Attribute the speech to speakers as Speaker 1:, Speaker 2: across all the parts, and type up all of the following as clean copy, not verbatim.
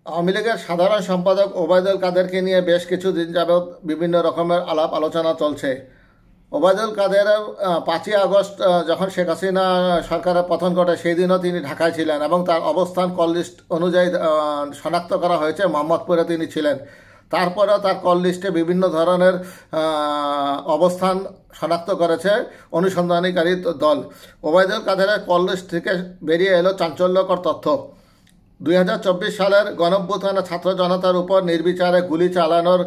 Speaker 1: আওয়ামী লীগের সাধারণ সম্পাদক ওবায়দুল কাদেরকে নিয়ে বেশ কিছুদিন যাবৎ বিভিন্ন রকমের আলাপ আলোচনা চলছে। ওবায়দুল কাদেরের 5ই আগস্ট যখন শেখ হাসিনা সরকারের পতন ঘটে সেই দিনও তিনি ঢাকায় ছিলেন এবং তার অবস্থান কল লিস্ট অনুযায়ী শনাক্ত করা হয়েছে মোহাম্মদপুরে তিনি ছিলেন। তারপরেও তার কল লিস্টে বিভিন্ন ধরনের অবস্থান শনাক্ত করেছে অনুসন্ধানীকারী দল। ওবায়দুল কাদেরের কল লিস্ট থেকে বেরিয়ে এলো চাঞ্চল্যকর তথ্য। 2024 সালের গণঅভ্যুত্থানে ছাত্র জনতার উপর নির্বিচারে গুলি চালানোর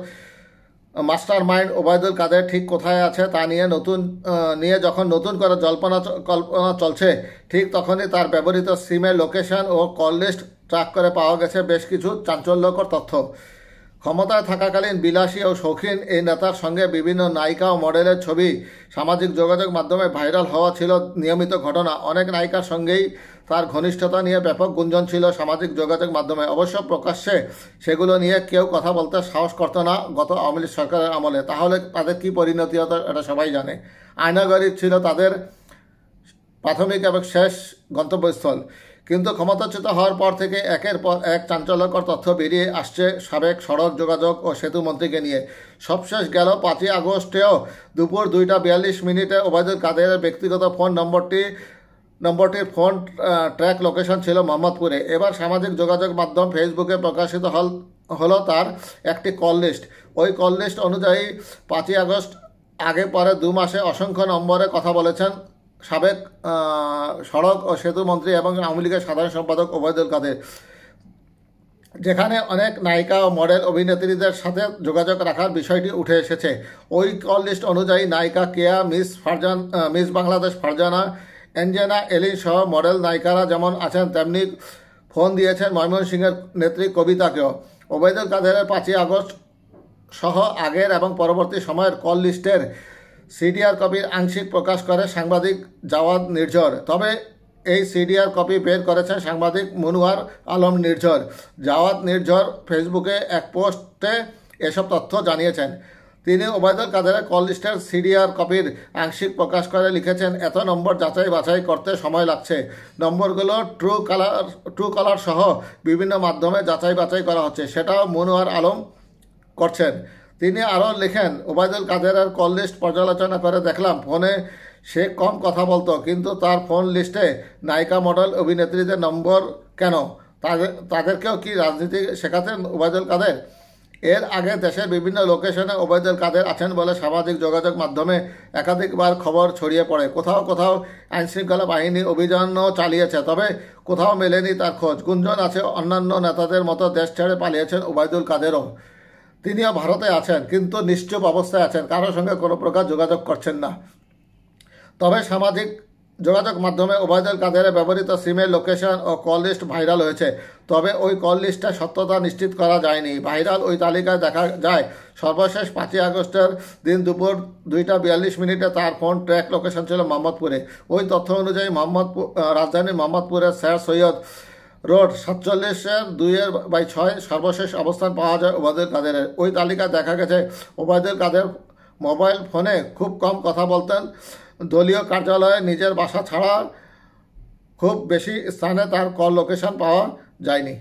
Speaker 1: মাস্টার মাইন্ড ওবায়দুল কাদের ঠিক কোথায় আছে তা নিয়ে যখন নতুন করে কল্পনা চলছে, ঠিক তখনই তার ব্যবহৃত সিমের লোকেশন ও কল লিস্ট ট্র্যাক করে পাওয়া গেছে বেশ কিছু চাঞ্চল্যকর তথ্য। ক্ষমতায় থাকাকালীন বিলাসী ও শৌখিন এই নেতার সঙ্গে বিভিন্ন নায়িকা ও মডেলের ছবি সামাজিক যোগাযোগ মাধ্যমে ভাইরাল হওয়া ছিল নিয়মিত ঘটনা। অনেক নায়িকার সঙ্গেই তার ঘনিষ্ঠতা নিয়ে ব্যাপক গুঞ্জন ছিল সামাজিক যোগাযোগ মাধ্যমে। অবশ্য প্রকাশ্যে সেগুলো নিয়ে কেউ কথা বলতে সাহস করত না গত আওয়ামী লীগ সরকারের আমলে। তাহলে তাদের কি পরিণতি হতো এটা সবাই জানে। আয়নাগরী ছিল তাদের প্রাথমিক এবং শেষ গন্তব্যস্থল। কিন্তু ক্ষমতাচ্যুত হওয়ার পর থেকে একের পর এক চাঞ্চল্যকর তথ্য বেরিয়ে আসছে সাবেক সড়ক যোগাযোগ ও সেতু মন্ত্রীকে নিয়ে। সবশেষ গেল 5ই আগস্টেও দুপুর 2:42 ওবায়দুল কাদেরের ব্যক্তিগত নম্বরটির ফোন ট্র্যাক লোকেশন ছিল মোহাম্মদপুরে। এবার সামাজিক যোগাযোগ মাধ্যম ফেসবুকে প্রকাশিত হলো তার একটি কল লিস্ট। ওই কল লিস্ট অনুযায়ী 5ই আগস্ট আগে পরে 2 মাসে অসংখ্য নম্বরে কথা বলেছেন সাবেক সড়ক ও সেতু মন্ত্রী এবং আওয়ামী লীগের সাধারণ সম্পাদক ওবায়দুল কাদের, যেখানে অনেক নায়িকা ও মডেল অভিনেত্রীদের সাথে যোগাযোগ রাখার বিষয়টি উঠে এসেছে। ওই কল লিস্ট অনুযায়ী নায়িকা কেয়া, মিস বাংলাদেশ ফারজানা, অ্যাঞ্জেনা এলিন সহ মডেল নায়িকারা যেমন আছেন তেমনি ফোন দিয়েছেন ময়মনসিংহের নেত্রী কবিতাকেও। ওবায়দুল কাদেরের 5ই আগস্ট সহ আগের এবং পরবর্তী সময়ের কল লিস্টের সিডিআর কপির আংশিক প্রকাশ করে সাংবাদিক জাওয়াদ নির্ঝর। তবে এই সিডিআর কপি বের করেছেন সাংবাদিক মনোয়ার আলম নির্ঝর। জাওয়াদ নির্ঝর ফেসবুকে এক পোস্টে এসব তথ্য জানিয়েছেন। তিনি ওবায়দুল কাদেরের কল লিস্টের সিডিআর কপির আংশিক প্রকাশ করে লিখেছেন, এত নম্বর যাচাই বাছাই করতে সময় লাগছে। নম্বরগুলো ট্রু কলার সহ বিভিন্ন মাধ্যমে যাচাই বাছাই করা হচ্ছে, সেটাও মনোয়ার আলম করছেন। তিনি আরও লেখেন, ওবায়দুল কাদেরের কল লিস্ট পর্যালোচনা করে দেখলাম ফোনে সে কম কথা বলতো, কিন্তু তার ফোন লিস্টে নায়িকা, মডেল, অভিনেত্রীদের নম্বর কেন? তাদেরকেও কি রাজনীতি শেখাতেন ওবায়দুল কাদের? এর আগে দেশের বিভিন্ন লোকেশনে ওবায়দুল কাদের আছেন বলে সামাজিক যোগাযোগ মাধ্যমে একাধিকবার খবর ছড়িয়ে পড়ে। কোথাও আইনশৃঙ্খলা বাহিনী অভিযানও চালিয়েছে, তবে কোথাও মেলেনি তার খোঁজ। গুঞ্জন আছে অন্যান্য নেতাদের মতো দেশ ছেড়ে পালিয়েছেন ওবায়দুল কাদেরও। তিনিও ভারতে আছেন, কিন্তু নিশ্চুপ অবস্থায় আছেন, কারোর সঙ্গে কোনো প্রকার যোগাযোগ করছেন না। তবে সামাজিক যোগাযোগ মাধ্যমে ওবায়দুল কাদেরের ব্যবহৃত সিমের লোকেশন ও কল লিস্ট ভাইরাল হয়েছে। তবে ওই কল লিস্টের সত্যতা নিশ্চিত করা যায়নি। ভাইরাল ওই তালিকায় দেখা যায় সর্বশেষ 5ই আগস্টের দিন দুপুর 2:42 তার ফোন ট্র্যাক লোকেশন ছিল মোহাম্মদপুরে। ওই তথ্য অনুযায়ী রাজধানীর মোহাম্মদপুরের স্যার সৈয়দ রোড 47/2/6 সর্বশেষ অবস্থান পাওয়া যায় ওবায়দুল কাদেরের। ওই তালিকায় দেখা গেছে ওবায়দুল কাদের মোবাইল ফোনে খুব কম কথা বলতেন। দলীয় কার্যালয়ে নিজের বাসা ছাড়া খুব বেশি স্থানে তার কল লোকেশন পাওয়া যায়নি।